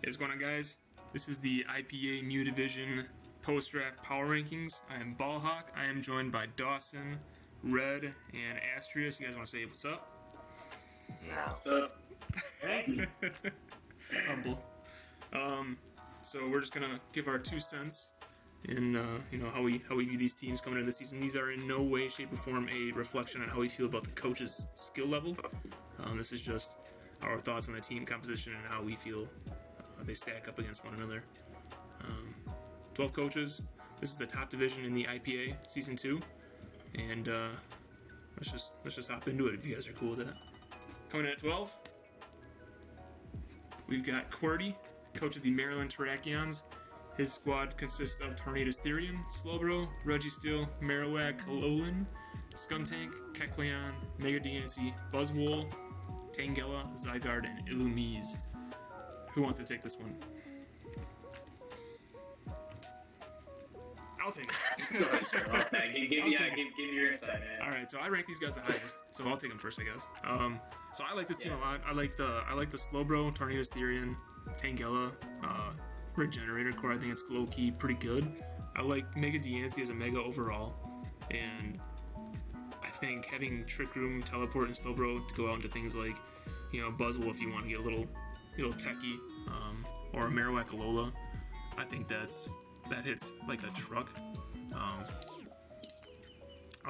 Hey, what's going on, guys? This is the IPA New Division post-draft power rankings. I am BaLLHaWK. I am joined by Dawson, Red, and Astreaus. You guys want to say what's up? No. What's up? Humble. So we're just gonna give our 2 cents in how we view these teams coming into the season. These are in no way, shape, or form a reflection on how we feel about the coach's skill level. This is just our thoughts on the team composition and how we feel they stack up against one another. 12 coaches. This is the top division in the IPA Season 2, and let's just hop into it if you guys are cool with that. Coming in at 12, we've got QWERTY, coach of the Maryland Tarakions. His squad consists of Astreaus, Slowbro, Registeel, BaLLHaWK, Alolan, Skuntank, Kecleon, Mega DNC, Buzzwole, Tangela, Zygarde, and Illumise. Who wants to take this one? I'll take it. Give your insight, man. Alright, so I rank these guys the highest, so I'll take them first, I guess. So I like this team a lot. I like the Slowbro, Astreaus, Tangela, Regenerator core. I think it's low-key pretty good. I like Mega DNC as a Mega overall, and I think having Trick Room, Teleport, and Slowbro to go out into things like, Buzzwole if you want to get a little techie, or a BaLLHaWK Alola. I think that hits like a truck. I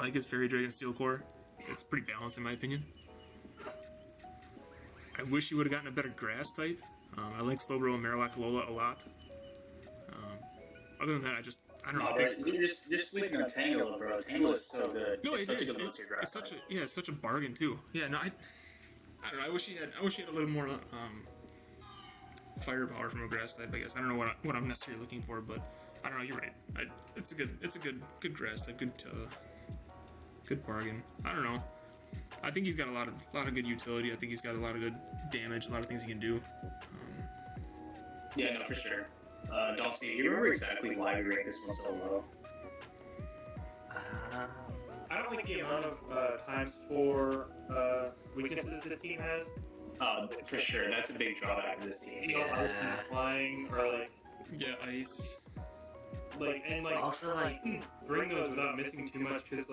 like his Fairy Dragon Steel Core. It's pretty balanced in my opinion. I wish he would have gotten a better grass type. I like Slowbro and BaLLHaWK Alola a lot. Other than that, I don't know. You're sleeping on Tangela, bro. Tangela is so good. No, It's such a bargain too. Yeah, no, I don't know. I wish he had a little more firepower from a grass type. I guess I don't know what I'm necessarily looking for, but I don't know. You're right. It's a good grass type. Good bargain. I don't know. I think he's got a lot of good utility. I think he's got a lot of good damage. A lot of things he can do. Yeah, no, for sure. Dawson, do you remember exactly why you ranked this one so low? I don't like the amount of times for weaknesses this team has. For sure, that's a big drawback of this team. Flying or ice. Also bring those without missing too much, because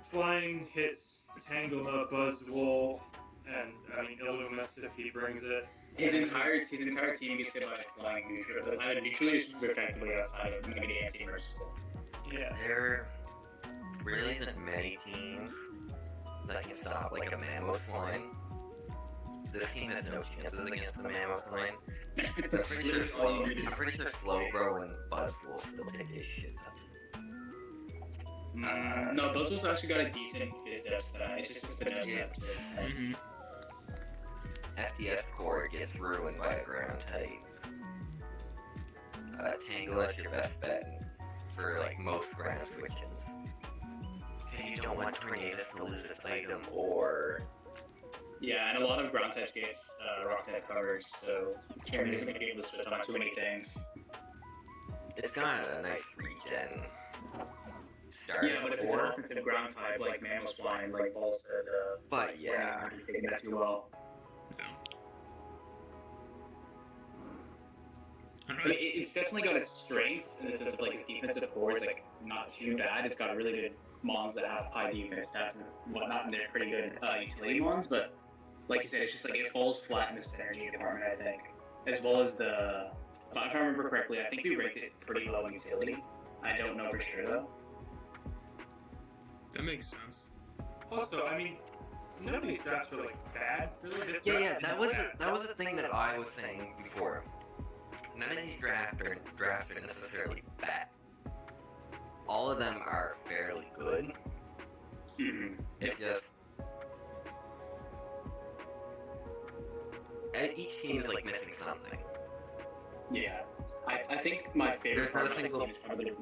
flying hits Tangela, Buzzwole, and Illumise if he brings it. His entire team gets hit by flying neutral. Either neutrally or super effectively outside of Mega DNC versus. Yeah. There really isn't many teams that can stop a Mammoth line. This team has no chances against the Mammoth line. I'm pretty sure Slowbro and Buzzwole still take a shit ton. No, Buzzwole's actually got a decent fizz depth stat. It's just the nose depth. FDS core gets ruined by a ground type. Tangela's your best bet for most ground switches. Because you don't want Tornadus to lose its item or... Yeah, and a lot of ground types get rock type coverage, so Tornadus isn't going to be able to switch on too many things. It's got a nice regen. Yeah, but if it's an offensive ground type like Mammoth Flying, like Ball said, but yeah, not really taking that too well. It's definitely got its strengths in the sense of its defensive core is not too bad. It's got really good mons that have high defense stats and whatnot, and they're pretty good utility mons. But like you said, it's just it falls flat in the synergy department, I think, as well as the. If I remember correctly, I think we ranked it pretty low in utility. I don't know for sure though. That makes sense. Also, none of these drafts are bad. Really. Yeah. That was the thing that I was saying before. None of these drafts are necessarily bad. All of them are fairly good. Mm-hmm. It's just each team is missing something. Yeah, I think my favorite part of this team is probably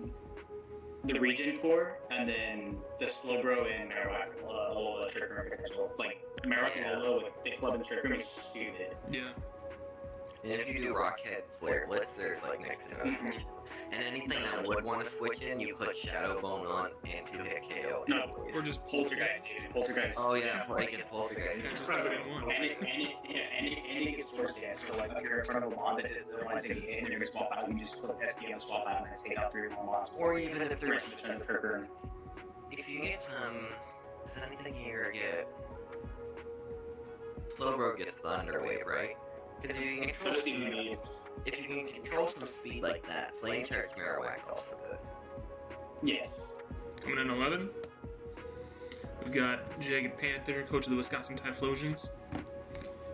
the regen core, and then the Slowbro and BaLLHaWK Alola Trick Room potential. BaLLHaWK Alola with Big Club and Trick Room is stupid. Yeah. And if you do Rockhead Flare Blitz, there's like next to no switch. And anything that would want to switch in, you put Shadow Bone on and 2-hit KO. No, Or just Poltergeist, dude. Poltergeist. Oh yeah, like it's Poltergeist. Yeah, just throw it in one. And it gets force dance. So like if you're in front of a mod that does the ones that you hit and you're gonna swap out, you just put SD on the swap out and take out 3 or more mods. Or even if the there's, rest of the turn for burn. if you get does anything here get Slowbro gets Thunder Wave, right? Because if you can So control Steve speed, needs. if you can control some speed like that, Flame Charge Marowak's also good. Yes. Coming in 11, we've got Jagged Panther, coach of the Wisconsin Typhlosions.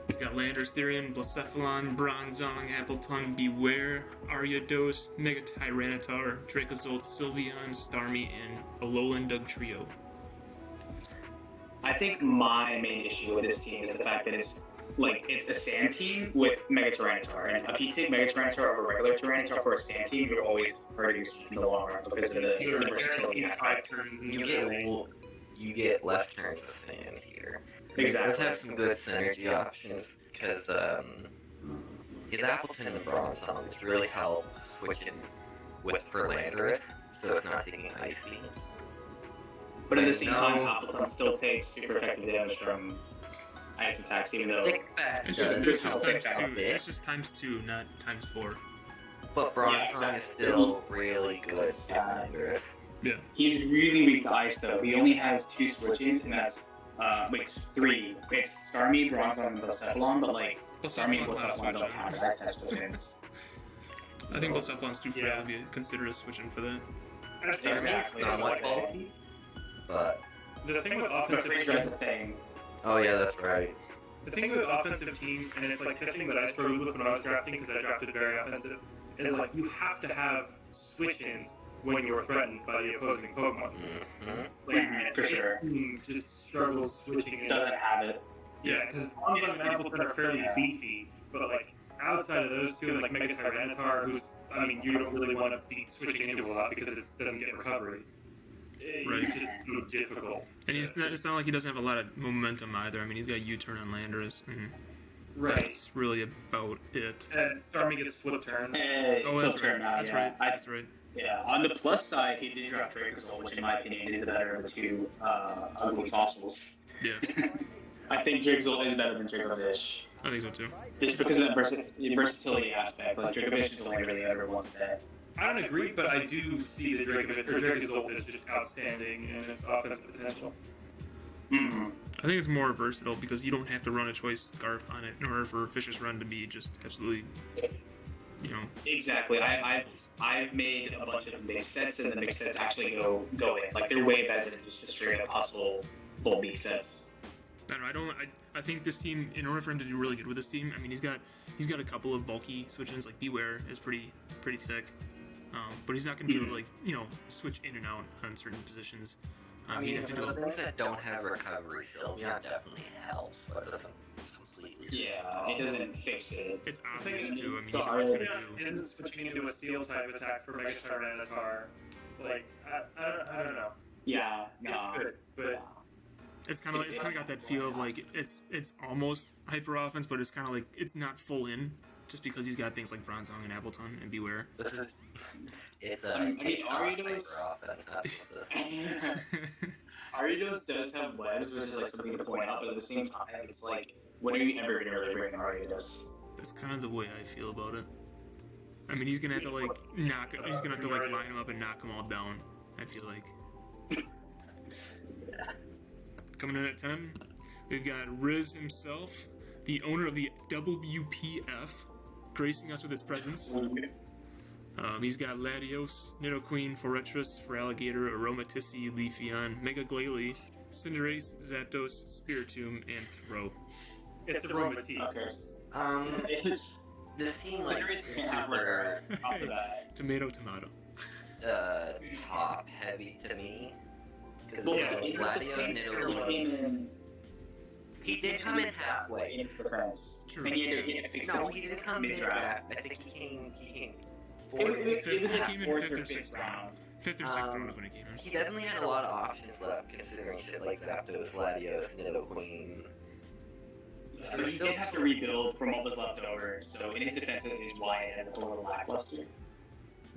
We've got Landers, Therian, Blacephalon, Bronzong, Appleton, Beware, Ariados, Mega Tyranitar, Dracozolt, Sylveon, Starmie, and Alolan Dugtrio. I think my main issue with this team is the fact that it's a sand team with Mega Tyranitar, and if you take Mega Tyranitar over regular Tyranitar for a sand team, you're always hurting your team in the long run because of the versatility aspect. You get less turns of sand here. Exactly. Let's have some good synergy options because his Appleton and Bronzong has really helped switching with for Landorus, so it's not taking Ice Beam. But at the same time, Appleton still takes super effective damage from ice attacks, even though It's just times 2. It's just times 2, not times 4. But Bronzong is still really good at Landorus. Yeah. he's really weak to ice though. He only has 2 switches, and that's 3. It's Starmie, Bronzong, and Blacephalon, but like Starmie and Blacephalon don't count as ice type switches. I think Blacephalon's too frail to be considered a switch-in for that. Exactly. Not much bulky, but The thing with But offensive Fraser has teams, a thing. oh yeah, that's right. the thing with offensive teams, and it's like the thing that I struggled with when I was drafting because I drafted very offensive, is like you have to have switch-ins when you're threatened by the opposing Pokemon. Like For this sure. team just struggles switching in. Doesn't have it. Yeah, because Bronzong and Appleton are fairly beefy, but like outside of those two, and like Mega Tyranitar, who's you don't really want to be switching into a lot because it doesn't get recovery. Right. It's just difficult. And it's not like he doesn't have a lot of momentum either. I mean, he's got U-turn on Landorus, and Right. that's really about it. And Starmie gets flip turn. Oh, that's right. That's right. Yeah. That's right. Yeah, on the plus side, he did drop Dracozolt, which in my opinion is the better of the 2 ugly fossils. Yeah, I think Dracozolt is better than Dracovish. I think so too. Just because of that versatility aspect. Like, Dracovish is only really ever once a day. I don't agree, but I do see the Dracozolt is just outstanding in its offensive potential. Mm-hmm. I think it's more versatile because you don't have to run a choice scarf on it in order for Fish's Run to be just absolutely, Exactly. I've made a bunch of mixed sets, and the mixed sets actually go in. Like, they're way better than just a straight up hustle full mixed sets. I think this team, in order for him to do really good with this team, I mean, he's got a couple of bulky switch-ins. Like Beware is pretty thick, but he's not going to be able to switch in and out on certain positions. He'd have to For do the things that don't have recovery, Sylveon definitely helps, but doesn't completely. Yeah, it doesn't fix it. It's obvious too. I mean, you So know what it's going to Yeah, do. isn't switching into a steel type attack for Mega Tyranitar. Like, I don't know. Yeah, no. It's good, but It's kind of got that feel of like it's almost hyper offense, but it's kind of like it's not full in, just because he's got things like Bronzong and Appleton and Beware. It's Ariados Ariados does have webs, which is like something to point out, but at the same time, it's like, when are you ever gonna really bring in Ariados? That's kind of the way I feel about it. I mean, he's gonna have to line them up and knock them all down. I feel like. Coming in at 10, we've got Riz himself, the owner of the WPF, gracing us with his presence. He's got Latios, Nidoqueen, Forretress, Feraligatr, Aromatisse, Leafeon, Mega Glalie, Cinderace, Zapdos, Spiritomb, and Throw. it's a Aromatisse. Okay. This team like super Off the bat. Tomato. top heavy to me. Well, Yeah, Latios, Nidoqueen. He did come in halfway. In defense. True. And he had to fix No, it he did come in. mid-draft. I think he came It fourth. was He came in fourth fifth or or fifth sixth round. Fifth or sixth round is when he came in. He definitely had a lot of options left, considering shit like Zapdos, Latios, Nidoqueen. So he did have to rebuild from what was left over. So in his defense is why it ended up a little lackluster.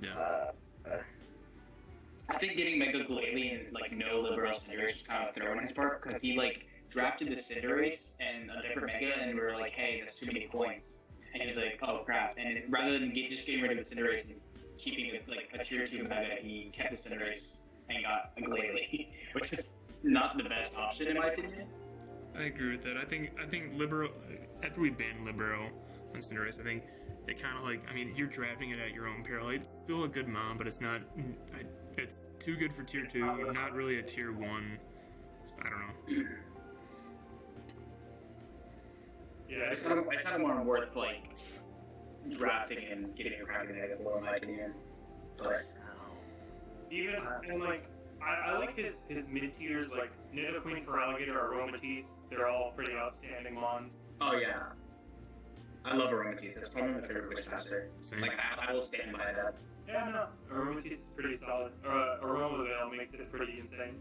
Yeah. I think getting Mega Glalie and like no Libero Cinderace was kind of a throw on his part because he like drafted the Cinderace and a different Mega and we were like, hey, that's too many points. And he was like, oh crap. And rather than just getting rid of the Cinderace and keeping it like a tier 2 Mega, he kept the Cinderace and got a Glalie, which is not the best option in my opinion. I agree with that. I think Libero, after we banned Libero on Cinderace, I think it kind of like, I mean, you're drafting it at your own peril. It's still a good mom, but it's not, it's too good for tier 2, not really a tier 1. I don't know. Yeah, It's not more worth like drafting and getting a crack in the in my opinion. But even and like I like his mid tiers like Nidoqueen for Alligator or Aromatisse. They're all pretty outstanding mons. oh yeah, I love Aromatisse. It's probably my favorite Wishmaster. Same. Like I will stand by that. Yeah, no, Aromatisse is pretty solid. Aroma Veil makes it pretty insane.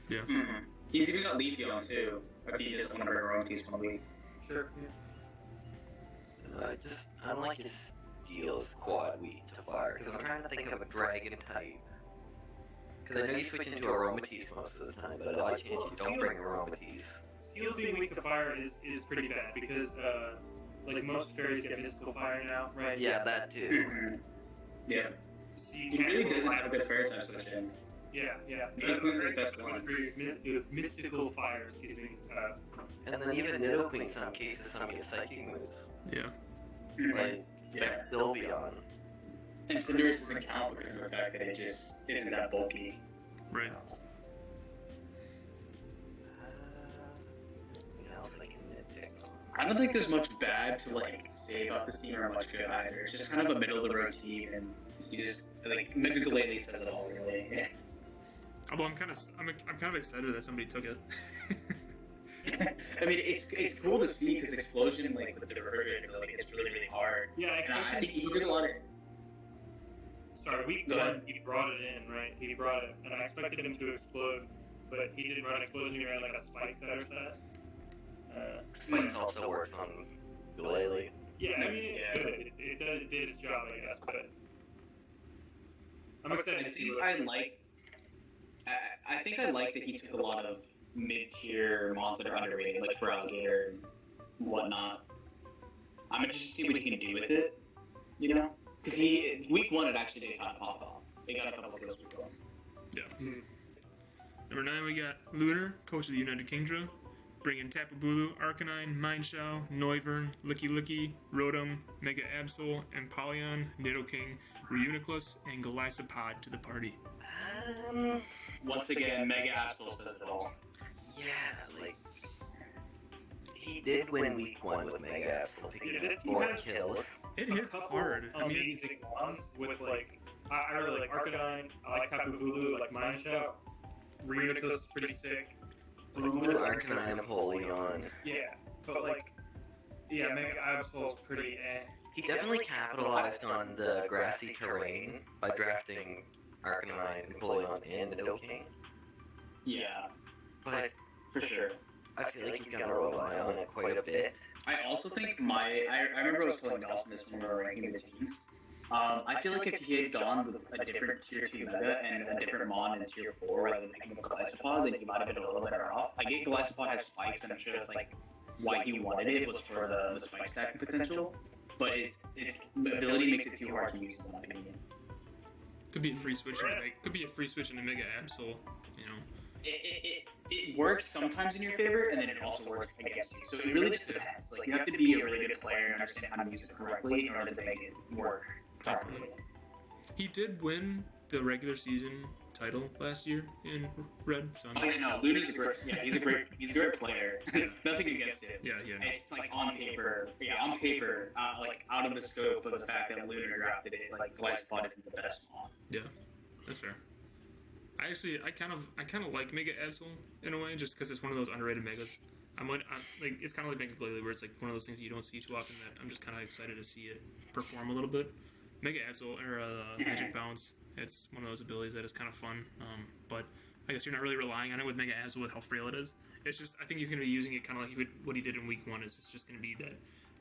Yeah. Mm-hmm. He's even got Leafeon too. If he just want to bring Aromatisse one week. Sure. I don't like his deals quad weak to fire, because I'm trying to think of a dragon type. Because I know you switch into Aromatisse most of the time, but a lot of chance you don't bring Aromatisse. Seals being weak to fire is pretty bad because like most fairies get mystical fire now, right? Yeah, that too. Mm-hmm. Yeah. So you He can't really go doesn't fire. have a good fairy type switch in. Yeah. Nidoqueen's his best one. Mystical fire, excuse me. And then even Nidoqueen in some cases, some get psychic moves. Yeah. Like, Yeah. Sylveon. And Cinderace doesn't count because of the fact that it just isn't that bulky. Right. What else I can nitpick on? I don't think there's much bad to like say about this team or much good either. It's just kind of a middle of the road team, and you just like Mega Glalie says it all really. Although I'm kind of excited that somebody took it. I mean, it's cool to see because Explosion like with the reversion like it's really hard. Yeah, And I expected. think he did a lot of. Sorry, week Go ahead. 1 he brought it in, right? He brought it, and I expected him to explode, but he didn't run explosion. He ran like a spike setter set. Spikes also works on Glalie. Yeah, I mean it did its job, I guess, but I'm excited to see what. I think I like that he took a lot of mid-tier mons that are underrated, like for Alligator and whatnot. I'm interested to see what he can do with it, you know? Because week 1 it actually did kind of pop off. They got a couple of kills week 1. Yeah. Number 9, we got Lunar, coach of the United Kingdom, bringing Tapu Bulu, Arcanine, Mineshaw, Noivern, Licky Licky, Rotom, Mega Absol, Empoleon, Nidoking, Reuniclus, and Golisopod to the party. Once again, Mega Absol says it all. Yeah, like he did win week 1 with Mega Absol, picking Yeah, up this team 4 has- kills. It hits hard. I mean, it's, Amazing ones with like I really like Arcanine. I like Tapu Bulu. I like Mineshaw. Reuniclus is pretty sick. Blue, Arcanine, Empoleon. Yeah, but like Mega Absol's pretty eh. He definitely capitalized on the grassy terrain by drafting Arcanine, Empoleon, and Nidoking. Yeah, But for sure. I feel like he's gonna rely on it quite a bit. I also think I remember I was telling Dawson this when we were ranking the teams. I feel like if he had gone with a different tier 2 meta and a different mon in tier 4 rather than picking up Golisopod, then he might have been a little better off. I get Golisopod has spikes, and I'm sure it's like why he wanted it was for the spike stacking potential. But its ability makes it too hard to use in my opinion. could be a free switch. Into Mega Absol. You know. It works sometimes in your favor, and then it also works against you. So it really just depends. Like you have to be a really good player and understand how to use it correctly in order to make it work properly. He did win the regular season title last year in Red. So Oh yeah, no, Luna's a great. Yeah, he's a great player. Nothing against it. yeah. No. It's like on paper, like out of the scope of the fact that Luna drafted it, like Golisopod isn't the best one. Yeah, that's fair. I kind of like Mega Absol in a way, just because it's one of those underrated megas. Like it's kind of like Mega Glalie, where it's like one of those things you don't see too often. That I'm just kind of excited to see it perform a little bit. Mega Absol or Magic Bounce, it's one of those abilities that is kind of fun. But I guess you're not really relying on it with Mega Absol with how frail it is. It's just I think he's going to be using it kind of like what he did in week 1. Is it's just going to be that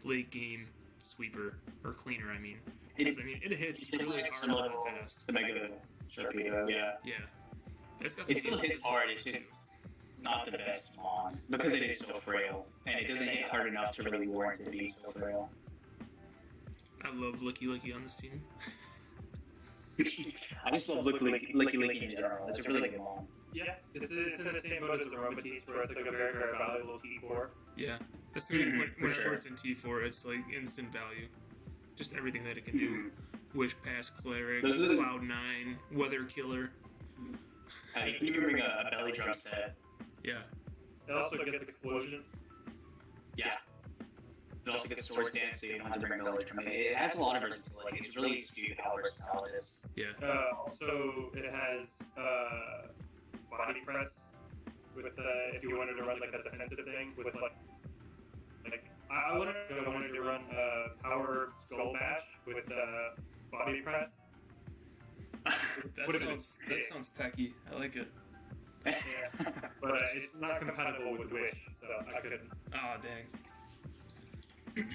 late game sweeper or cleaner. I mean, because it hits really hard and fast. The Mega Torpedo, yeah. Yeah, it still hits hard. It's just not the best mon because it is so frail, and it doesn't hit hard enough to really warrant it being so frail. I love Licky Licky on this team. I just love Licky Licky in general. It's a really good mon. Yeah, it's in the same boat as Aromatisse, where it's like a very, very valuable T4. Yeah, whenever it's in T4, it's like instant value. Just everything that it can do. Wish Pass Cleric, Cloud9, Weather Killer. You can even bring a belly drum set. Yeah. It also gets Explosion. Yeah. It also gets Swords Dance, so you don't have to bring belly drum. It has a lot of versatility. It's really stupid how versatile it is. Yeah. Also, it has body press with if you wanted to run like a defensive thing with like I wanted to run power skull bash with body press. That sounds techy. I like it. Yeah, but it's not compatible with Wish, so I couldn't. Oh dang.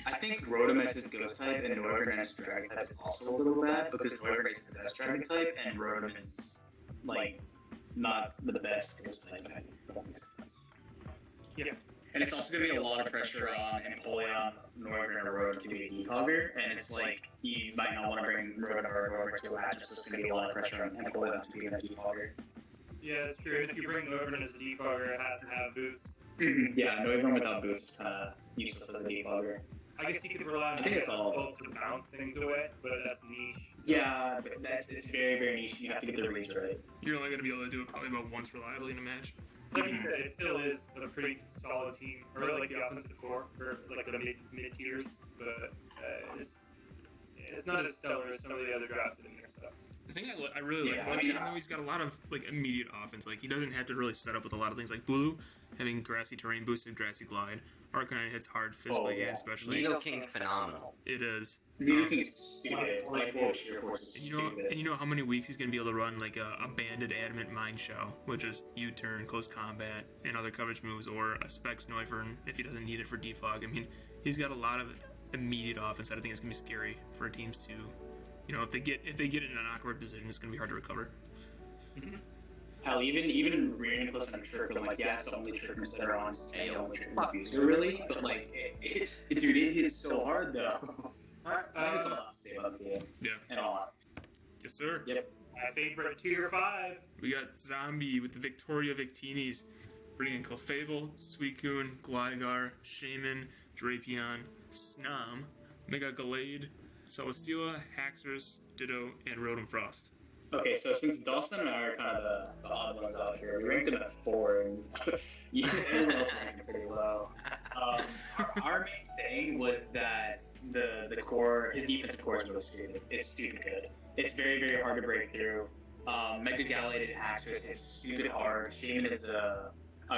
I think Rotom is Ghost type and Noivern as Dragon type is also a little bad because Noivern is the best Dragon type and Rotom is like not the best Ghost type. I think that makes sense. Yeah. And it's also going to be a lot of pressure on Empoleon, Noivern, or Rotom to be a defogger, and it's like, you might not want to bring Rotom or Noivern to a matchup, so it's going to be a lot of pressure on Empoleon to be a defogger. Yeah, that's true. And if you bring Noivern as a defogger, it has to have boots. Yeah, Noivern without boots is kind of useless as a defogger. I guess you could rely on to bounce things away, but that's niche. So. Yeah, but it's very, very niche. You have to get the reach right. You're only going to be able to do it probably about once reliably in a match. Like you said, it still is a pretty solid team, or like the offensive core, or like the mid tiers, but it's not as stellar as some of the other drafts in there. So The thing I really like, even though he's got a lot of like immediate offense, like he doesn't have to really set up with a lot of things. Like Bulu having grassy terrain boosted, grassy glide, Arcanine hits hard physically and especially. Nidoking's phenomenal. It is. Nidoking's stupid. Like sheer force is stupid. And you know how many weeks he's gonna be able to run like a banded adamant mind shell, which is U-turn, close combat, and other coverage moves, or a Specs Noivern if he doesn't need it for defog. I mean, he's got a lot of immediate offense that I think is gonna be scary for teams to, you know, if they get in an awkward position, it's gonna be hard to recover. Hell, even Reinforcement and Trick, I'm like, yeah, it's the only triggers that are on sale, which are user really, but like, dude, it hits so hard though. Alright, that's a lot to say about the team. Yeah. In all honesty. Yes, sir. Yep. my favorite tier 5. We got Zombie with the Victoria Victinis, bringing Clefable, Suicune, Gligar, Shaman, Drapion, Snom, Mega Gallade, Celesteela, Haxorus, Ditto, and Rotom Frost. Okay, so since Dawson and I are kind of the odd ones out here, we ranked them at 4, and everyone else ranked them pretty low. Our main thing was that the core, his defensive core is really stupid. It's stupid good. It's very, very hard to break through. Mega Gallade and Haxorus is stupid hard. Shaman is a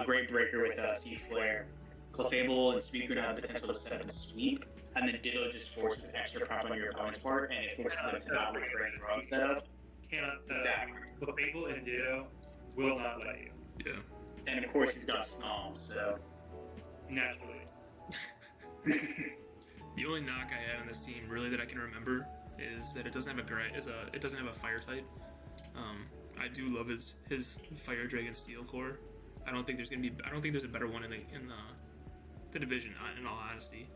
great breaker with Seed Flare. Clefable and Suicune have the potential to set up and sweep, and then Ditto just forces extra prep on your opponent's part, and it forces them to not break their draw setup. Cannot set up. Clefable and Ditto will not let you. Yeah. And of course he's got Snom, so Naturally. The only knock I had on this team, really, that I can remember, is that it doesn't have it doesn't have a fire type. I do love his Fire Dragon Steel core. I don't think there's a better one in the division. In all honesty.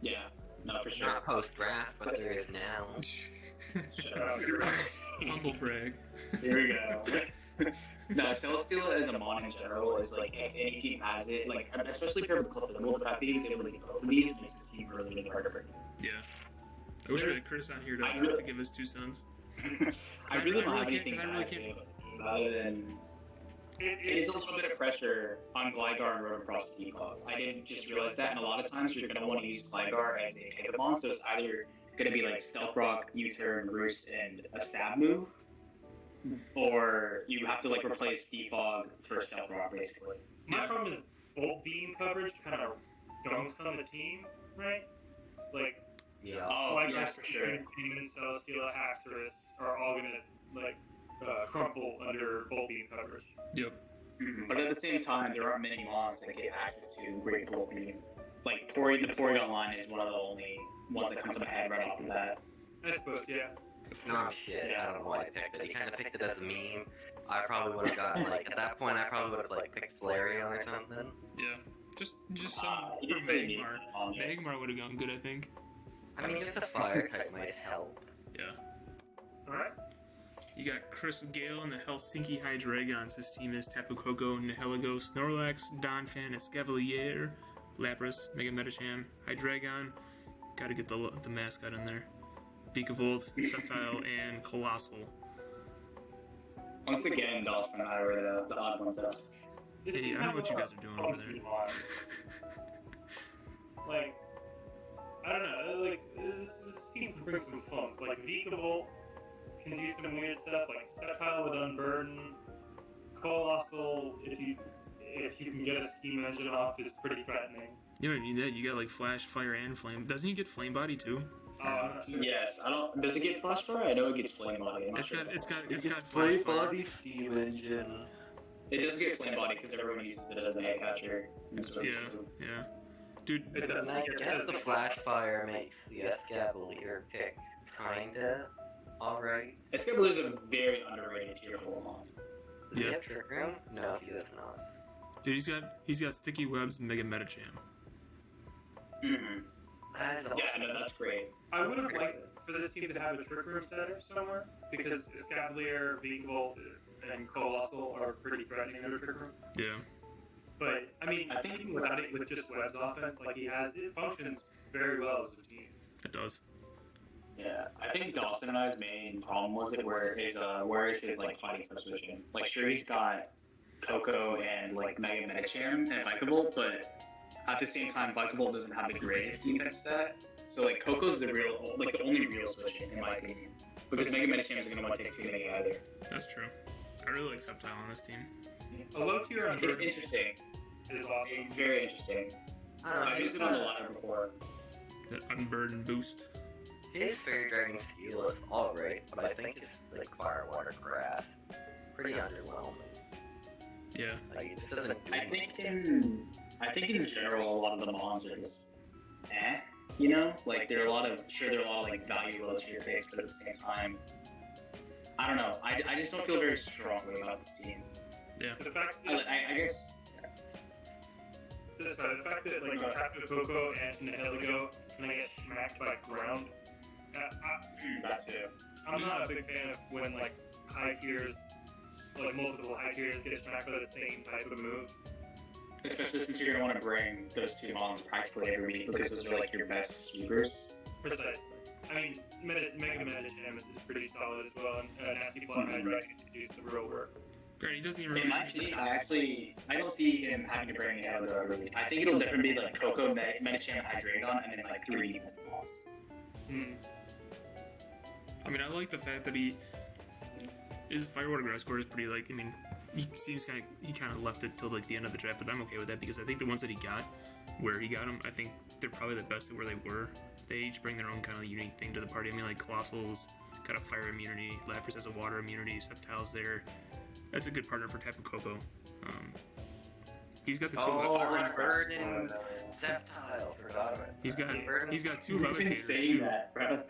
yeah, no, for sure. Not post draft, but there is now. Shut up, you're right. Humble brag. Here we go. No, Celesteela as a mon in general is like, if any team has it, like, especially paired with Clefable, the fact that he was able to get both of these makes his team really, really hard to break. Yeah. I wish we had Chris on here to give his 2 cents. I really don't have can't- anything I really bad to say can't- about this team other than it is a little bit of pressure on Gligar and Rotom Frost to defog. I didn't just realize that, and a lot of times you're going to want to use Gligar as a pickup-on, so it's either going to be like Stealth Rock, U-turn, Roost, and a stab move, or you have to like replace defog for Stealth Rock, basically. My problem is Bolt Beam coverage kind of dunks on the team, right? Like, Yeah. Oh, Gligar, yeah, for sure. Suicune, Celesteela, Haxorus are all gonna like crumple under Bolt Beam coverage. Yep. But at the same time, there aren't many mons that get access to Great Bolt Beam. Like, the Porygon line is one of the only ones that comes to my head right off the bat. I suppose, yeah. Oh shit, I don't know why I picked it. He kind of picked it as a meme. I probably would have gotten, like, at that point, I probably would have, like, picked Flareon or something. Yeah. Just some Magmar. Magmar would have gone good, I think. I mean, just a fire type might help. Yeah. Alright. You got Chris Gale and the Helsinki Hydreigons. His team is Tapu Koko, Nihilego, Snorlax, Donphan, Escavalier, Lapras, Mega Medicham, Hydreigon. Gotta get the mascot in there. Vikavolt, Sceptile, and Colossal. Once again, Dawson and I were the odd ones out. Hey, I don't know what you guys are doing over there. Like, I don't know, like, this team can bring some funk. Like, Vikavolt can do some weird stuff, like Sceptile with Unburden. Colossal, if you can get a steam engine off, is pretty threatening. You don't need that. You got like Flash, Fire, and Flame. Doesn't he get Flame Body too? Yes, I don't. Does it get Flash Fire? I know it gets Flame Body. It's got Flame Flash Fire. Body, Steam Engine. It does get Flame Body because everyone uses it as an egg catcher. Yeah. Dude, It does. I guess the Flash Fire makes the Escavalier pick kinda alright. Escavalier is a very underrated tier 4 mon. Does he have Trick Room? No, he does not. Dude, he's got Sticky Webs, Mega Medicham. Mm-hmm. That is awesome. Yeah, no, that's great. I would have liked for this team to have a Trick Room center somewhere, because Escavalier, Vikavolt, and Colossal are pretty threatening under Trick Room. Yeah. But, I mean, I think even without it, with just Webb's offense, like it functions very well as a team. It does. Yeah, I think Dawson and I's main problem was it where is his like fighting substitution. Like, sure, he's got Coco and like Mega Medicham and Vikavolt, but at the same time, Vikavolt doesn't have the greatest defense stat. So like Coco's the only real switching in my opinion, because Mega Medicham isn't gonna want to take too many either. That's true. I really like Sceptile on this team. A low tier on It's interesting. is awesome. It's very interesting. I don't know. I've used it on the ladder before. That Unburden boost. His Fairy Dragon Steel is alright, but I think his like Fire, Water, Grass pretty underwhelming. Yeah. Like it just doesn't do I think in general a lot of the mons are just you know? Like there are a lot of like valuable to your picks, but at the same time, I don't know. I just don't feel very strongly about this team. Yeah. The fact that, I guess the fact that like Tapu Koko and Nihilego can get smacked by ground. that too. I'm not a big fan of when like high tiers, like multiple high tiers, get smacked by the same type of move. Especially since you're gonna want to bring those two mons practically every week because those are like your best sweepers. Precisely. I mean, Mega Medicham is pretty solid as well, and Nasty Fly Hydra can do some real work. Great, he doesn't even In my opinion, I don't see him having to bring it out every week. I think it'll definitely be like Coco, Medicham, Hydreigon, and then like 3 defensive mons. I mean, I like the fact that his Firewater Grass score is pretty, like, I mean, he kind of left it till, like, the end of the draft, but I'm okay with that because I think the ones that he got, where he got them, I think they're probably the best at where they were. They each bring their own kind of unique thing to the party. I mean, like, Colossal's got a fire immunity, Lapras has a water immunity, Sceptile's there. That's a good partner for Tapu Koko. He's got the two. Unburden, Sceptile, forgot about it. He's got two You've been levitators saying too. that, bro.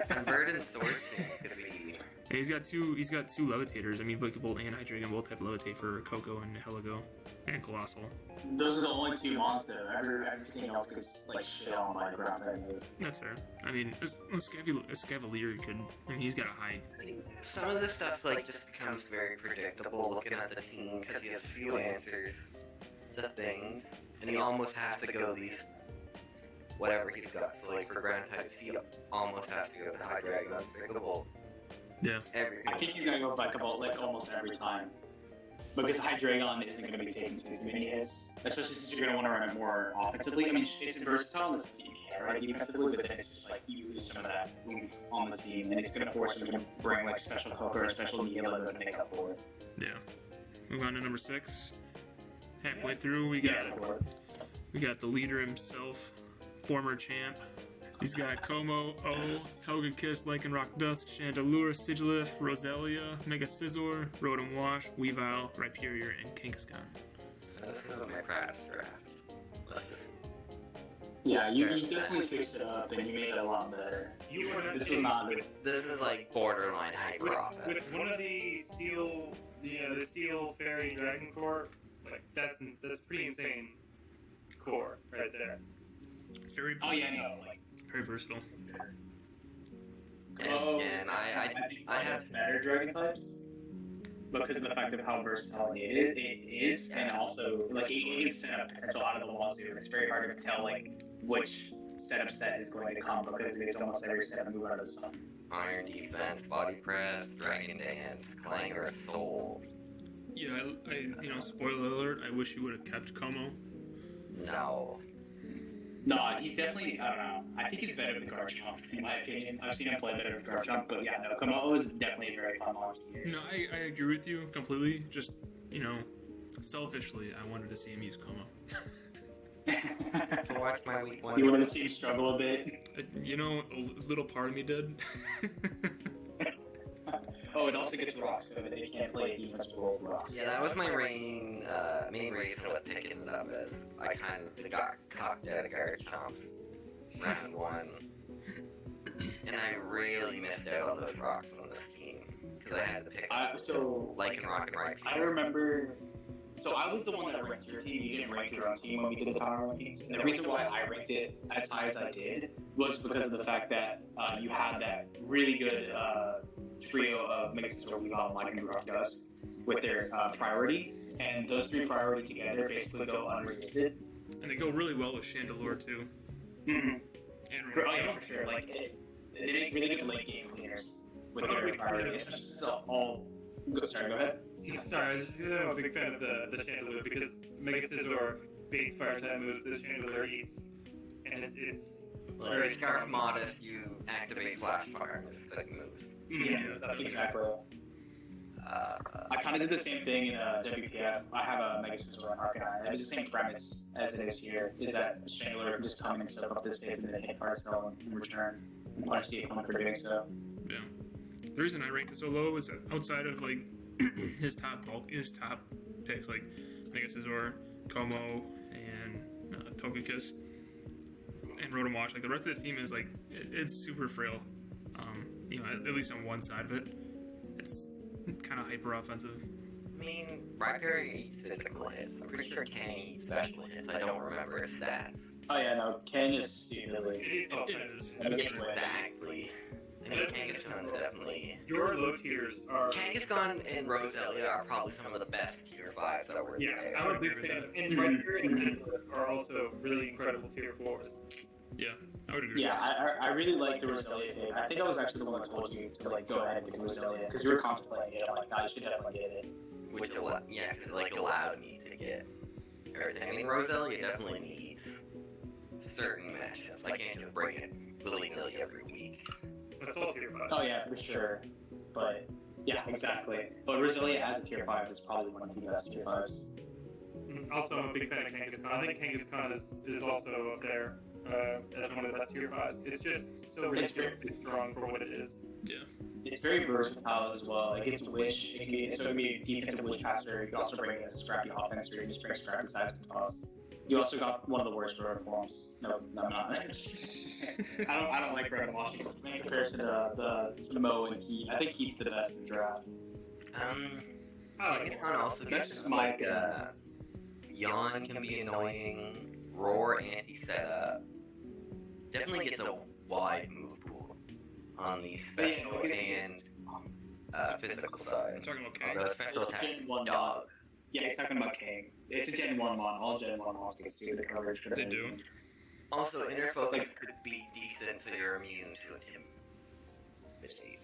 Unburden Swordsman could be. And he's got two levitators. I mean, Vikavolt and Hydreigon both have levitate for Coco and Nihilego and Colossal. Those are the only 2 mons though. Everything else gets like shit on by ground type move. That's fair. I mean, Escavalier could. I mean, he's got a high. Some of the stuff like just becomes very predictable looking at the team because he has few answers to things, and he almost has to go these whatever he's got. So like for ground types, he almost has to go to Hydreigon, Vikavolt. Yeah. Everything. I think he's gonna go Vikavolt like almost every time. Because Hydreigon isn't going to be taking too many hits, especially since you're going to want to run it more offensively. I mean, it's versatile in the sense that you can run it defensively, but then it's just like you lose some of that oomph on the team, and it's going to force them to bring like special Coco or special Nihilego to make up for it. Yeah. Move on to number 6. Halfway through, we got the leader himself, former champ, He's got Como, O, Togekiss, Lycanroc Dusk, Chandelure, Sigilif, Roselia, Mega Scizor, Rotom Wash, Weavile, Rhyperior, and Kangaskhan. This is my practice draft. Yeah, you definitely fixed it up and you made it a lot better. You were This was not good. This is like borderline hyper offense. with one of the steel, the steel fairy dragon core, like that's pretty insane core right there. It's very, Oh yeah, no, like very versatile. And I have better dragon types because of the fact of how versatile it is, and also like it can set up potential out of the wazoo. It's very hard to tell like which setup set is going to come because it's almost every setup move out of the sun. Iron Defense, Body Press, Dragon Dance, Clanger, Soul. Yeah, I spoiler alert, I wish you would have kept Como. No. No, he's definitely, I don't know. I think he's better than Garchomp, in my opinion. I've seen him play better with Garchomp, but yeah, no, Komodo is definitely a very fun monster to use. No, I agree with you completely. Just, selfishly, I wanted to see him use Como. To watch my week one. You want to see him struggle a bit? A little part of me did. Oh, it also gets rocks, so that they can't play defense roll rocks. Yeah, that was my main reason with picking it up is I kind of got cocked at a Garchomp round one. And I really missed out on those rocks on this team. Because I had to pick up Lycanroc and Rhyperior. I remember. So I was the one that ranked your team. You didn't rank your own team when we did the power rankings. And the reason why I ranked it as high as I did was because of the fact that you had that really good trio of mixes where we got Lycanroc Dusk with their priority, and those three priority together basically go unresisted. And they go really well with Chandelure too. Mm-hmm. And For sure. Like they make really good late game cleaners with their priority, especially since all. Sorry, go ahead. Sorry, I was just I'm a big fan of the Chandelure because Mega Scizor baits fire type moves this Chandelure eats, and it's Like Scarf Modest, you activate Flash Fire and this like move. Yeah, exactly. I kind of did the same thing in WPF. I have a Mega Scizor and Arcanine. It was the same premise as it is here, is that Chandelure can just come and soak up this space and then hit Fire Spell in return and punish the opponent for doing so. Yeah. The reason I ranked it so low is that outside of like his top picks like Mega Scizor, Como, and Togekiss, and Rotom Wash, like the rest of the team is like it's super frail. At least on one side of it, it's kind of hyper offensive. I mean, Rhyperior eats physical hits. I'm pretty sure Kang eats special hits. I don't remember his stats. Oh yeah, no, Kang is stupidly. it eats all is. Exactly. I mean, Kangaskhan's definitely. Your low tiers are. Kangaskhan and Roselia are probably some of the best tier 5s that were Yeah, there. I'm a big fan. And Rhyperior and Scizor are also really incredible tier 4s. Yeah, I would agree. Yeah, I really like the Roselia pick. I think I was actually the one that told you to like go ahead and get the Roselia because you were contemplating it. I'm like, nah, you should definitely get it. Which because it allowed me to get everything. I mean, Roselia definitely needs certain matchups. I can't just bring it willy-nilly every week. That's all tier 5s. Oh yeah, for sure. But yeah, exactly. But Roselia as a tier 5 is probably one of the best tier 5s. Also, I'm a big fan of Kangaskhan. I think Kangaskhan is also up there as one of the best tier 5s. It's just so ridiculously strong for what it is. Yeah. It's very versatile as well. It gets Wish. It can be defensive Wish caster. You can also bring it as a scrappy offense, or you can just bring scrappy size and toss. You also got one of the worst rotor forms. No, I'm not. I don't like Rotom Wash in comparison to the Mo and Heat. I think Heat's the best in the draft. Kangaskhan also That's gets just my Yawn can be annoying. Roar anti-setup. Definitely gets a wide move pool on the special and physical side. I'm talking about Kang. The special attacks, Gen 1 dog. Yeah, he's talking about King. It's a Gen 1 mon. All Gen 1 mons get stupid coverage for They that. do. Also, inner focus could be decent, so you're immune to a Tim mischief.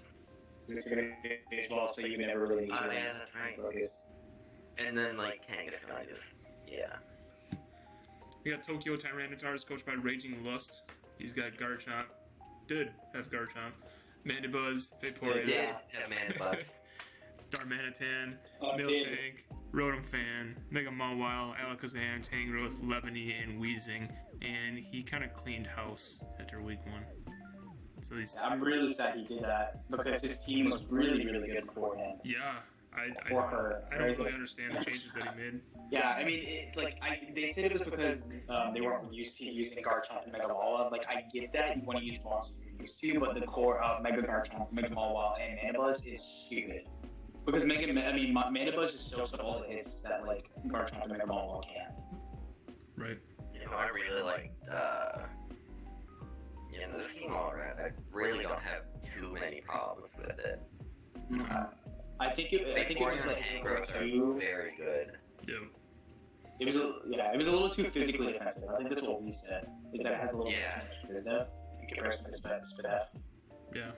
It's gonna be as well, so you never really need to. Oh yeah, that's right. Focus. And then like Kangaskhan just We got Tokyo Tyranitar, coached by Raging Lust. He's got Garchomp. Did have Garchomp. Mandibuzz, Vaporeon. Did have Mandibuzz. Darmanitan, Dude. Miltank, Rotom Fan, Mega Mawile, Alakazam, Tangrowth, Levany, and Weezing, and he kind of cleaned house after week 1. So he's I'm really sad he did that because his team was really, really good beforehand. yeah. I don't really understand the changes that he made. Yeah, I mean, they said it was because they weren't used to using Garchomp and Mega Mawile. Like, I get that you want to use monsters you're used to, but the core of Mega Garchomp, Mega Mawile, and Manabuzz is stupid. Because Manabuzz is so solid hits that, like, Garchomp and Mega Mawile can't. Right. You know, I really liked, the scheme alright. I really don't have too many problems with it. I think it was like Tangrowths are very good. Yeah. It was a little too physically defensive. I think that's what we said. Is that it has a little too much phys in comparison to Spadef. Yeah.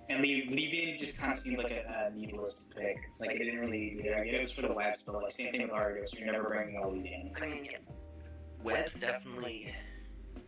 And Leavian just kind of seemed like a needless pick. Like, it didn't really. Yeah, it was for the webs, but like same thing with Arios. You're never bringing a Leavian. I mean, Webs definitely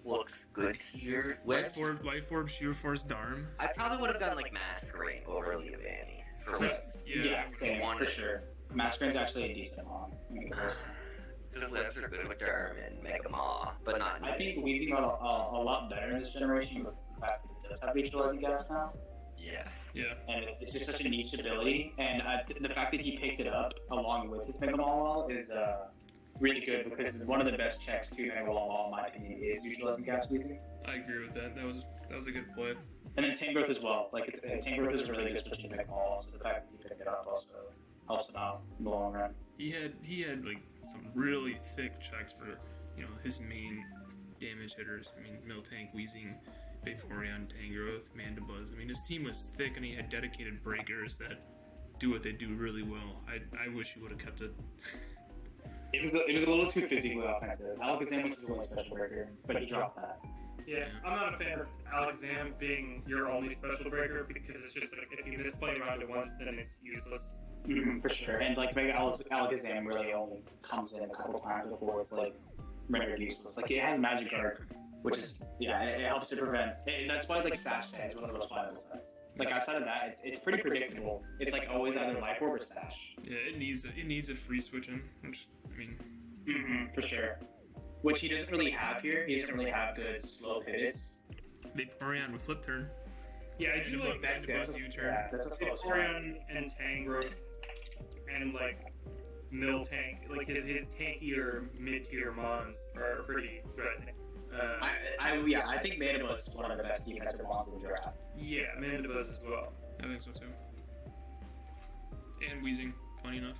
looks good here. Life Orb, Sheer Force, Darm. I probably would have gone like Masquerain over Leavanny for Webs. Yeah, same, for sure. Masquerain's actually a decent one. Because Webs are good with Darm and Mega Maw, but not. I think Weezing got a lot better in this generation because of the fact that it does have neutralizing gas now. Yes. Yeah. And it's just such a niche ability, and the fact that he picked it up along with his Mega Mawile is really good because one of the best checks to Mega Mawile, in my opinion, is neutralizing gas Weezing. I agree with that. That was a good play. And then Tangrowth as well. Like, Tangrowth is a really good switch to Mega Mawile, so the fact that he picked it up also helps him out in the long run. He had like some really thick checks for his main damage hitters. I mean, Miltank, Weezing, Vaporeon, Tangrowth, Mandibuzz. I mean, his team was thick, and he had dedicated breakers that do what they do really well. I wish he would have kept it. It was a little too physically offensive. Alakazam was his only special breaker, but he dropped that. Yeah, I'm not a fan of Alakazam being your only special breaker because it's just like if you misplay around it once, then it's useless. For sure. And like Mega Alakazam really only comes in a couple times before it's like rendered useless. Like, it has Magic Guard, which is it helps to prevent. That's why like Sash Tag is one of the most viable sets. Like, outside of that, it's pretty predictable. It's like always either Life Orb or Sash. Yeah, it needs a free switching, which I mean. For sure. Which he doesn't really have here. He doesn't really have good slow pivots. Vaporeon with Flip Turn. Yeah, I do like Mandibuzz U-turn. Vaporeon and Tangrowth and like Miltank, like his tankier mid-tier mons are pretty threatening. I think Mandibuzz is one of the best defensive mons in the draft. Yeah, Mandibuzz as well. I think so too. And Weezing, funny enough.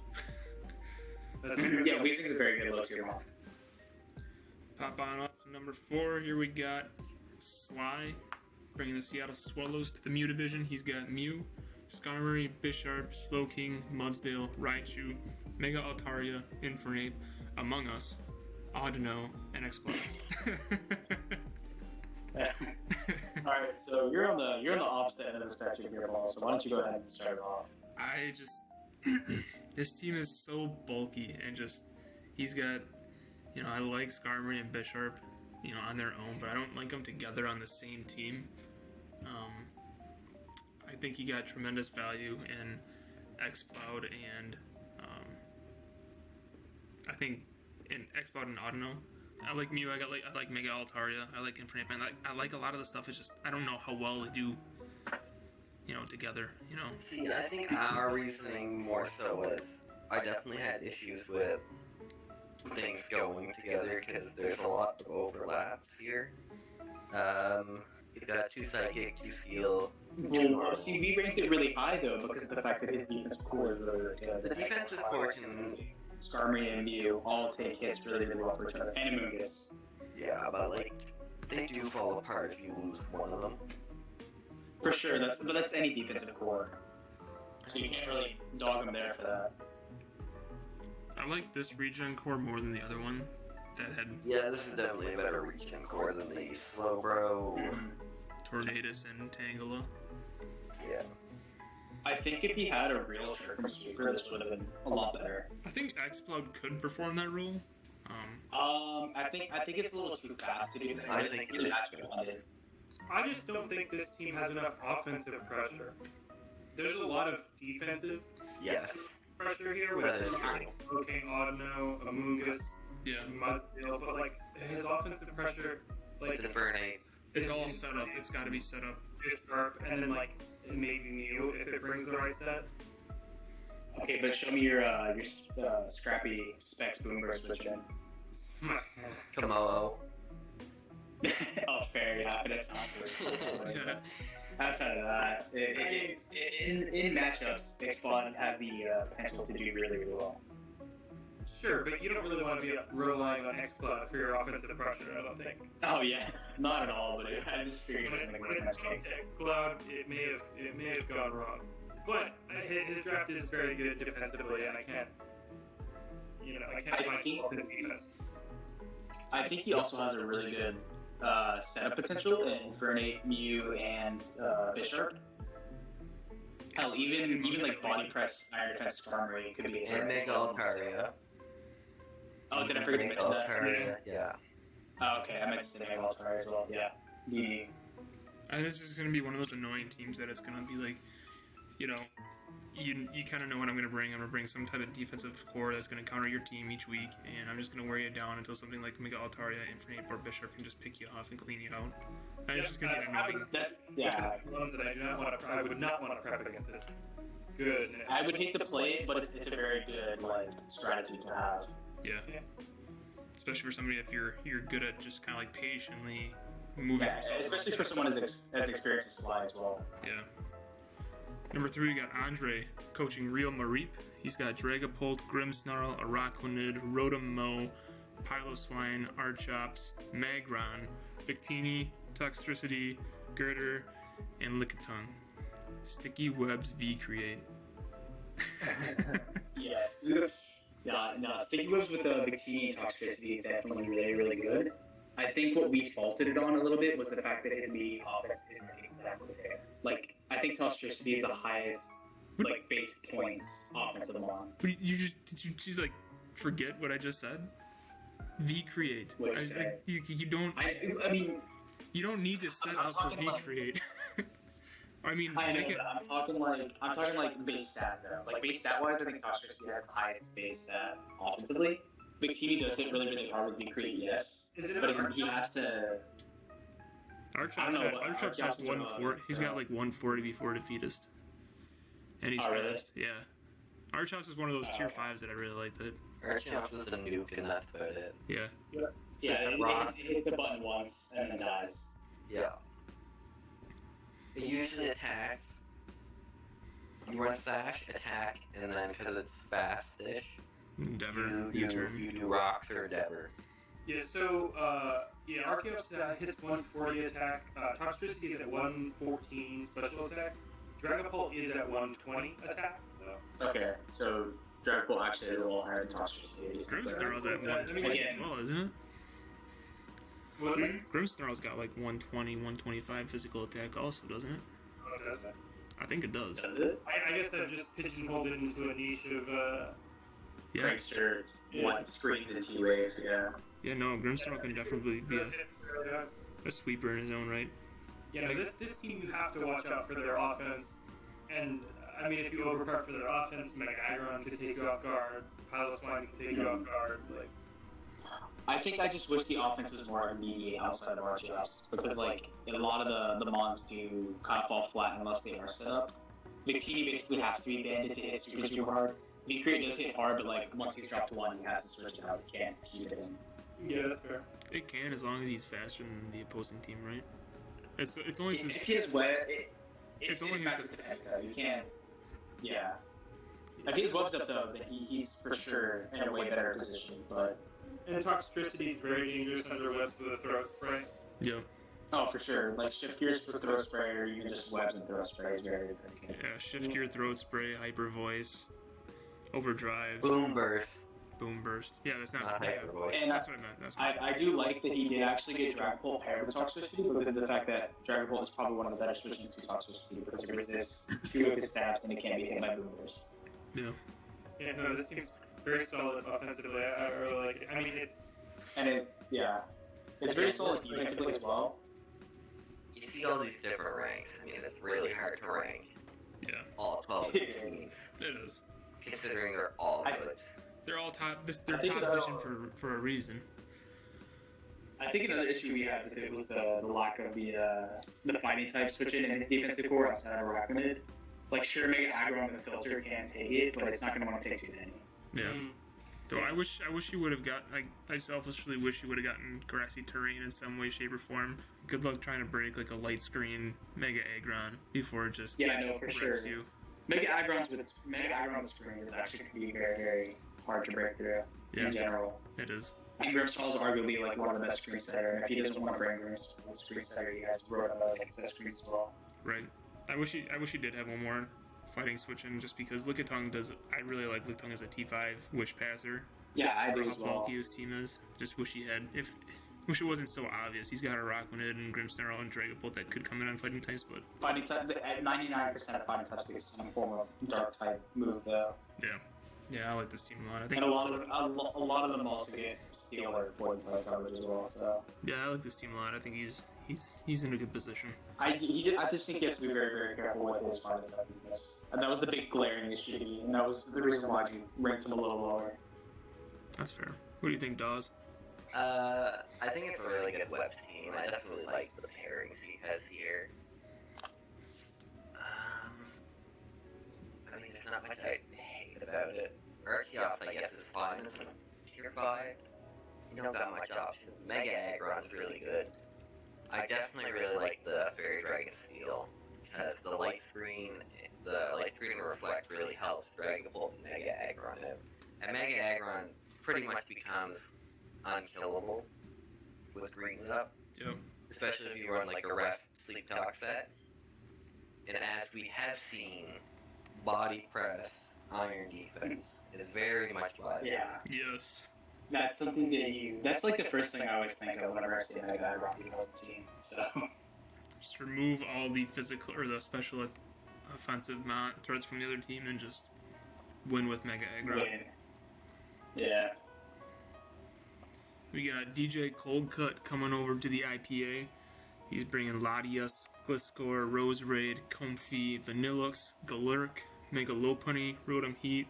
Yeah, Weezing's a very good low-tier mon. Pop on up to number 4. Here we got Sly, bringing the Seattle Swallows to the Mew division. He's got Mew, Skarmory, Bisharp, Slowking, Mudsdale, Raichu, Mega Altaria, Infernape, Among Us, Audino, and Exploit. Alright, so you're on the opposite end of the spectrum here, Paul, so why don't you go ahead and start it off? I just this team is so bulky and just he's got I like Skarmory and Bisharp on their own, but I don't like them together on the same team. I think he got tremendous value in Xcloud and I think in Xcloud and Audino. I like Mew. I like Mega Altaria. I like Infinite. I like a lot of the stuff. It's just I don't know how well they do, together. See, I think our reasoning more so was I definitely had issues with things going together because there's a lot of overlaps here. He's got 2 Psychic, 2 Steel. Well, see, we ranked it really high though because of the fact that his defensive core is really, really good. The defensive core can. Skarmory and Mew all take hits really, really well for each other. And Amoonguss. Yeah, but like they do fall apart if you lose one of them. For sure, that's any defensive core. So you can't really dog him there for that. I like this regen core more than the other one that had. Yeah, this is definitely a better regen core than the Slowbro, Tornadus, and Tangela. Yeah. I think if he had a real Trick Sweeper, this would have been a lot better. I think Xcloud could perform that role. I think it's a little too fast to do that. I think it is actually blended. I just don't think this team has enough offensive pressure. there's a lot of defensive Yes. pressure here with That is like true. King Audino, Amoongus, Yeah. Mudville, but like his offensive pressure, like It's Infernape. It's all set up. It's got to be set up. just sharp, and then like maybe Mew if it brings the right set. Okay, but show me your scrappy specs Boomburst switch in. Kamalo. Oh, fair, yeah, but it's not good. Yeah. Outside of that, in matchups, X-Bot has the potential to do really, really well. Sure, but you don't really want to be relying on X-Cloud for your offensive pressure, I don't think. Oh yeah, not at all. But I just figured With something like that. Cloud, it may have gone wrong. But his draft is very good defensively, and I can't find fault in defense. I think he also has a really good setup potential in Infernape, Mew, and Bisharp. Hell, even like body press, iron defense, storm rate could be. And Mega Altaria. Oh, did I forget to mention that? Altaria, yeah. Oh, okay, I meant to say Mega Altaria as well. Yeah. The I think this is going to be one of those annoying teams that it's going to be like, you kind of know what I'm going to bring. I'm going to bring some type of defensive core that's going to counter your team each week, and I'm just going to wear you down until something like Mega Altaria, Infernape, or Bishop can just pick you off and clean you out. And it's just going to be annoying. That's yeah. Ones that I would not want to prep against this. Goodness. I would hate to play it, but it's a very good like strategy to have. Yeah. Especially for somebody if you're good at just kind of like patiently moving Yeah, yourself. especially for someone as experienced as Sly as well. Yeah. Number 3, we got Andre coaching Real Mareep. He's got Dragapult, Grimmsnarl, Araquanid, Rotom-Mow, Piloswine, Archops, Magron, Victini, Toxtricity, Girder, and Lickitung. Sticky Webs V-Create. Yes. No, Sticky Webs with the Victini Toxtricity is definitely really, really good. I think what we faulted it on a little bit was the fact that his immediate offense isn't exactly there. Like, I think Toxtricity is the highest, like, base points offense of them on. Did you just like forget what I just said? V-Create. What you said. You don't. I mean, You don't need to set I'm up for talking like- V-Create. I mean, I know, make it. but I'm talking like base stat though. Like base stat wise, I think Toxtricity has the highest base stat offensively. Victini does hit really, really hard with V-Create, yes. Is it But an he has to. Archops has Archops 140. He's got like 140 before defeatist. And he's Oh, really? fast. Yeah. Archops is one of those tier 5s that I really like. That. Archops is a nuke, and that's about it. Yeah. Yeah, It's a rock. it hits a button once and then dies. Yeah. It usually attacks. You run slash, attack, and then because it's fast-ish, Endeavor. you U-turn. do rocks or Endeavor. Yeah, so, Arceus hits 140 attack, Toxtricity is at 114 special attack, Dragapult is at 120 attack, though. Okay, so Dragapult actually is a little higher than Toxtricity. Grimmsnarl's at 120 as well, isn't it? Wasn't it? Grimmsnarl's got like 120, 125 physical attack also, doesn't it? Oh, does that? I think it does. Does it? I guess I've just pigeonholed it into a niche of, Yeah. Prankster, one screens and T-Wave, yeah. Yeah, no, Grimmsnarl can definitely be a sweeper in his own right. Yeah, no, this team you have to watch out for their offense, and I mean if you overprep for their offense, Megagon could take you off guard, Piloswine could take you off guard, like. I think I just wish the offense was more immediate outside of Archeops, because like a lot of the mons do kind of fall flat unless they are set up. Victini basically has to be banded to hit super hard. V-Create does hit hard, but like once he's dropped one, he has to switch it out. He can't keep it in. Yeah, that's fair. It can as long as he's faster than the opposing team, right? It's only If since his web, It's only his faster than heck, though. You can't. Yeah. If his web's up though, then he's for sure in a way better position. But And Toxtricity is very dangerous under webs with a throat spray. yeah. oh, for sure. Like shift gears for throw spray, or you can just webs and throw spray is very good. Yeah, shift gear, throat spray, hyper voice, overdrive, Boom burst. boom burst. Yeah, that's not. Not Yeah, hyper voice. And that's what I meant. That's what I meant. I do like that he did actually get Dragapult paired with Toxtricity because of the fact that Dragapult is probably one of the better switches to Toxtricity because it resists 2 of his stabs and it can't be hit by boomers. Yeah. Yeah, no, this team's very solid offensively. I really like it. I mean, it's And it's very solid defensively as well. You see all these different ranks. I mean, it's really hard to rank. Yeah, all 12 of these teams, it is. considering they're all good. They're all top. They're I think top division for a reason. I think another issue we had with it was the lack of the fighting type switching in his defensive core outside of Arachnid. Like, sure, Mega Aggro on the filter can take it, but it's not going to want to take too many. Yeah. Though I wish you would have got. I selfishly wish you would have gotten grassy terrain in some way, shape, or form. Good luck trying to break like a light screen Mega Aggron before it just Yeah, no, for sure. wrecks you. Mega Aggron screen is actually can be very, very hard to break through in general. It is. And Grimstall is arguably like one of the best screen setter. And if he doesn't want to bring Grimstall screen setter, he has brought up like set screens as well. Right. I wish he did have one more fighting switching, just because Lickitung does. I really like Lickitung as a T5 wish passer. Yeah, I For do how as well. bulky his team is. Just wish he had. Wish it wasn't so obvious. He's got a Arachnid and Grimmsnarl and Dragapult that could come in on fighting types, but Fighting type, at 99% of fighting types get some form of dark type move though. yeah, I like this team a lot. I think And a lot of them also get steel or poison type coverage as well. So I like this team a lot. I think he's in a good position. I just think he has to be very, very careful with his fighting type weakness. And that was the big glaring issue, and that was the reason why you ranked him a little lower. That's fair. What do you think, Dawes? I think it's a really good web team. I definitely like the pairings he has here. I mean, there's not much I hate about it. Astreaus, I guess, is fine. It's like tier 5. You don't got much options. Mega Aggron's really good. I definitely really like the Fairy Dragon Steel, because the light screen and reflect really helps Dragapult and Mega Aggron out. And Mega Aggron pretty much becomes unkillable with greens up. Yep. Especially if you run like a rest sleep talk set. And as we have seen, body press, iron defense is very much body. Yeah, Yes. that's something that's like the first thing I always think of whenever I see that guy rocking his team. So Just remove all the physical or the special offensive threats from the other team and just win with Mega Aggro. yeah. We got DJ Coldcut coming over to the IPA. He's bringing Latias, Gliscor, Rose Raid, Comfy, Vanillux, Galurk, Mega Lopunny, Rotom Heat,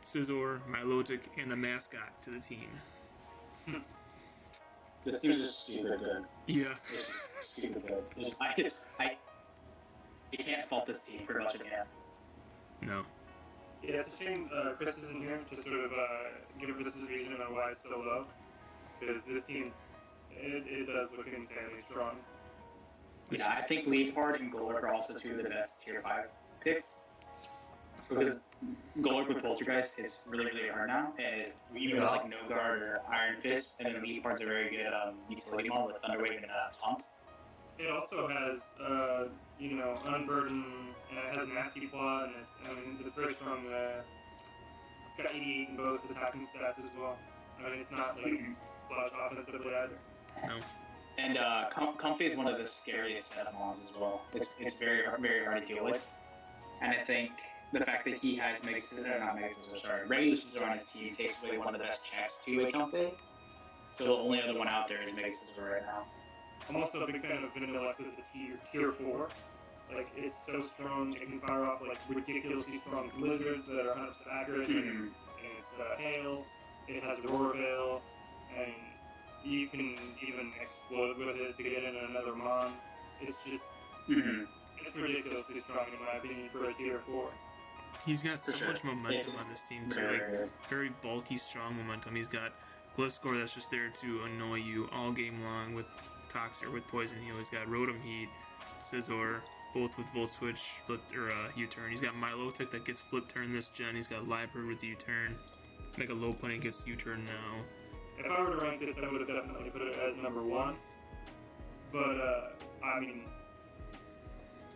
Scizor, Milotic, and the mascot to the team. This team's just stupid good. Yeah. It's just stupid good. You can't fault this team pretty much again. No. Yeah, it's a shame Chris isn't here to sort of give us his reason on why it's so low. Because this team, it does look insanely strong. Yeah, I think Leopard and Golurk are also two of the best tier 5 picks. Because Golurk with Poltergeist is really, really hard now. And even with like No Guard or Iron Fist, and then Leopard's a very good utility model with Thunderwave and Taunt. It also has, Unburden, and it has Nasty Plot, and it's very strong. It's got 88 in both attacking stats as well. I mean, it's not like splash offensively either. No. And Comfy is one of the scariest set of mons as well. It's very, very hard to deal with. And I think the fact that he has regular Scissor on his team takes away one of the best checks to a Comfy. So the only other one out there is Mega Scissor right now. I'm also a big fan of Vanillux as a tier 4. Like, it's so strong, it can fire off like ridiculously strong blizzards that are 100% accurate, and it's hail, it has Aurora Veil, and you can even explode with it to get in another mon. It's just, it's ridiculously strong in my opinion for a tier 4. He's got so sure. much momentum on this team too. Like, very bulky, strong momentum. He's got Gliscor that's just there to annoy you all game long with Toxic or with Poison Heal. He's got Rotom Heat, Scizor, both with Volt Switch, flipped or U-turn. He's got Milotic that gets flip turn this gen. He's got Library with U-turn. Mega Lopunny gets U-turn now. If I were to rank this, I would have definitely put it as number 1. But I mean,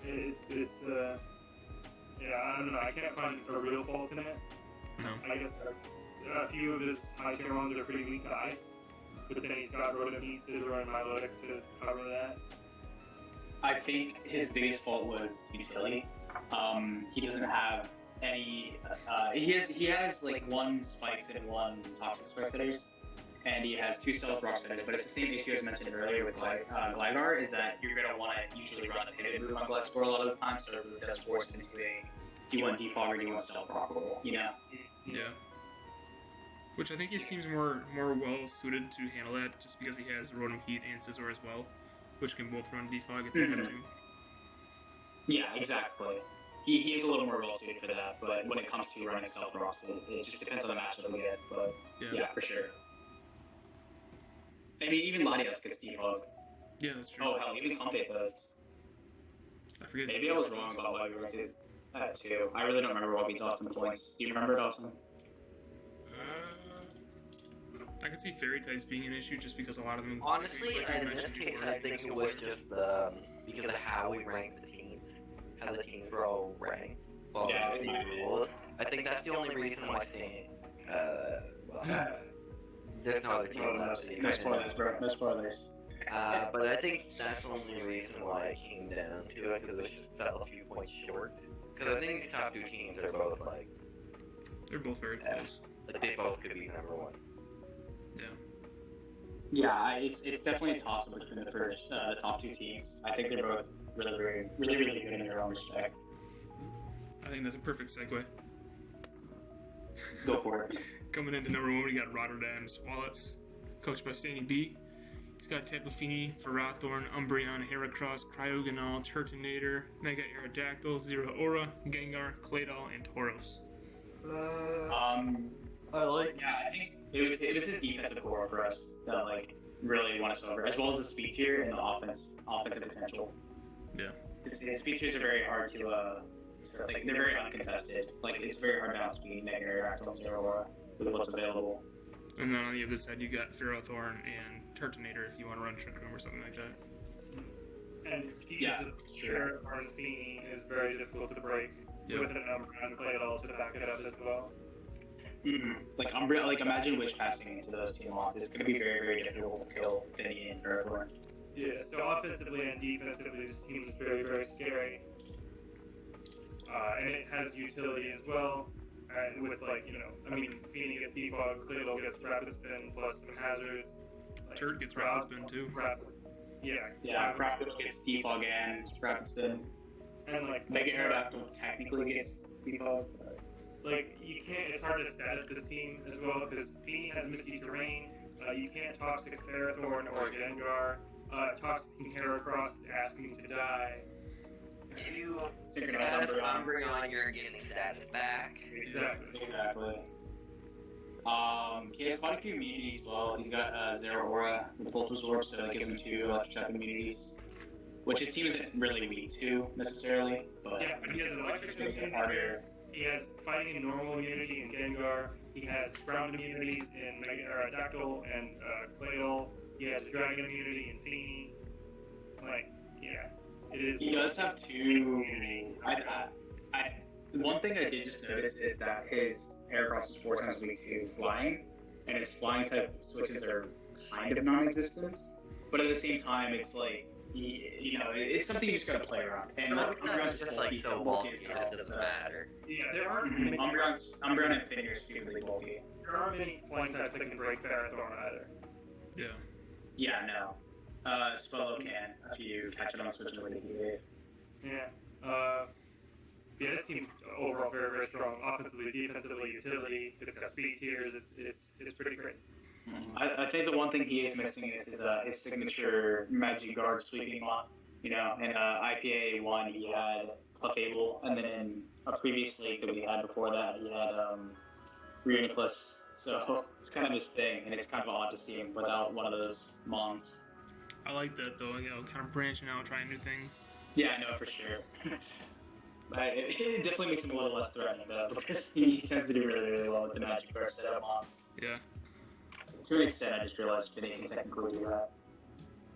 it's I don't know. I can't find a real fault in it. No. I guess a few of his high tier ones are pretty weak to ice, but then he's got Rotom Heat, Scizor, and Milotic to cover that. I think his biggest fault was utility. He doesn't have any. He has like one spikes and one toxic spikes hitters, and he has 2 stealth rock centers, but it's the same issue as mentioned earlier with Gligar, is that you're going to want to usually run a pivot move on Gliscor a lot of the time, so it does force him into a D1 defog or D1 stealth rock roll, you know? Yeah. Which I think he seems more well suited to handle that, just because he has Rotom Heat and Scizor as well, which can both run defog if they have to. Yeah, exactly. He is a little more well suited for that, but when it comes to running stealth rocks, it just depends on the matchup we get, but yeah for sure. I mean, even Latios gets defog. Yeah, that's true. Oh, hell, even Comfort does. I forget. Maybe I was wrong about why we ranked it at 2. I really don't remember what we talked in the points. Do you remember, Dawson? I could see fairy types being an issue just because a lot of them. Honestly, in this case, I think it was just because of how we ranked the teams, how the teams were all ranked. Yeah, the rules. I think that's the only reason why saying, there's no other team. No spoilers, bro. No spoilers. But I think that's the only reason why it came down to it, because it just fell a few points short. Because I think these top 2 teams are both like... They're both very close. Like, they both could be number 1. Yeah, it's definitely a toss-up between the top 2 teams. I think they're both really good in their own respect. I think that's a perfect segue. Go for it. Coming into number 1, we got Rotterdam's Wallets, coached by Stanley B. He's got Tapu Fini, Ferrothorn, Umbreon, Heracross, Cryogonal, Turtonator, Mega Aerodactyl, Zero Aura, Gengar, Claydol, and Tauros. I like... Yeah, I think it was his defensive core for us that like really won us over, as well as the speed tier and the offensive potential. Yeah. His speed tiers are very hard to like they're very uncontested. Like it's very hard to outspeed Mega Aerodactyl and Zero Aura with what's available. And then on the other side, you got Ferrothorn and Turtonator if you want to run Trick Room or something like that. And Ferrothorn Fini is very difficult to break with an Umbreon Claydol to back it up as well. Like imagine witch passing into those 2 mons. It's going to be very difficult to kill Fini and Ferrothorn. Yeah, so offensively and defensively, this team is very scary. And it has utility as well. And with Fini gets defog, Claydol gets rapid spin plus some hazards. Turd gets rapid spin too. Rapid gets defog and rapid spin. And Mega Aerodactyl technically gets defog. You can't. It's hard to status this team as well because Fini has Misty Terrain. You can't Toxic Ferrothorn or Gengar. Toxic Heracross is asking to die. If you status Umbreon, you're getting stats back. Exactly. He has quite a few immunities as well. He's got Zero Aura with Bulbasaur, so give him 2 Electric Shock immunities, which his team isn't really weak to necessarily. But yeah, but he has an Electric immunity. Harder. He has Fighting and Normal immunity in Gengar. He has Ground immunities in Mega Aerodactyl and Claydol. He has Dragon immunity in Fini. It is. He does have 2. One thing I did just notice is that his Heracross is 4 times weak to flying, and his flying type switches are kind of non-existent. But at the same time, it's like it's something you just gotta play around. And Umbreon's just so bulky, it just doesn't matter. Yeah, there aren't many. Umbreon and Fini are stupidly bulky. There aren't many flying types that can break Ferrothorn either. Yeah. Yeah, no. Swallow can if you catch it on the switch and really Yeah. This team overall very strong. Offensively, defensively, utility. It's got speed tiers. It's pretty crazy. I think the one thing he is missing is his signature Magic Guard sweeping mod. In IPA 1 he had Clefable, and then in a previous league that we had before that he had Reuniclus. So it's kind of his thing, and it's kind of odd to see him without one of those mons. I like that though, kind of branching out, trying new things. Yeah, no, for sure. It definitely makes him a little less threatening though, because he tends to do really well with the Magic Guard setup mons. Yeah. To an extent, I just realized Vinny can technically do that.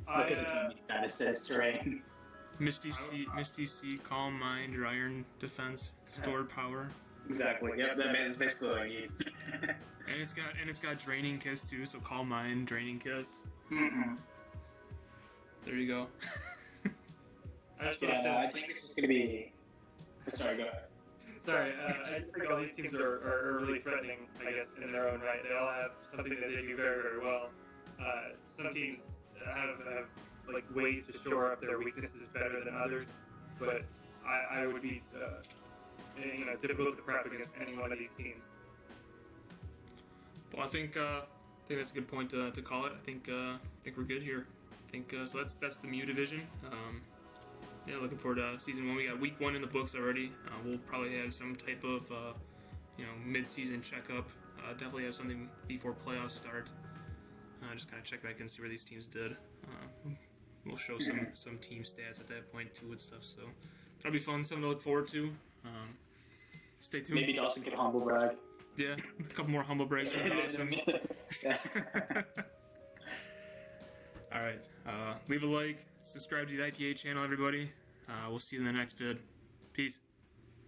Because the team status says terrain. Misty C, Calm Mind, or Iron Defense, Stored Power. Exactly. Yep, that's basically what I need. and it's got Draining Kiss too, so Calm Mind, Draining Kiss. There you go. I think it's just gonna be. Sorry, go ahead. Sorry, I just think all these teams are really threatening, I guess, in their own right. They all have something that they do very, very well. Some teams have like ways to shore up their weaknesses better than others, but I would be, it's difficult to prep against any one of these teams. Well, I think that's a good point to call it. I think we're good here. I think so. That's the Mew division. Yeah, looking forward to season 1. We got week 1 in the books already. We'll probably have some type of mid-season checkup. Definitely have something before playoffs start. Just kind of check back and see where these teams did. We'll show some team stats at that point too and stuff. So that'll be fun. Something to look forward to. Stay tuned. Maybe Dawson could humble brag. Yeah, a couple more humble brags from Dawson. All right. Leave a like. Subscribe to the IPA channel, everybody. We'll see you in the next vid. Peace.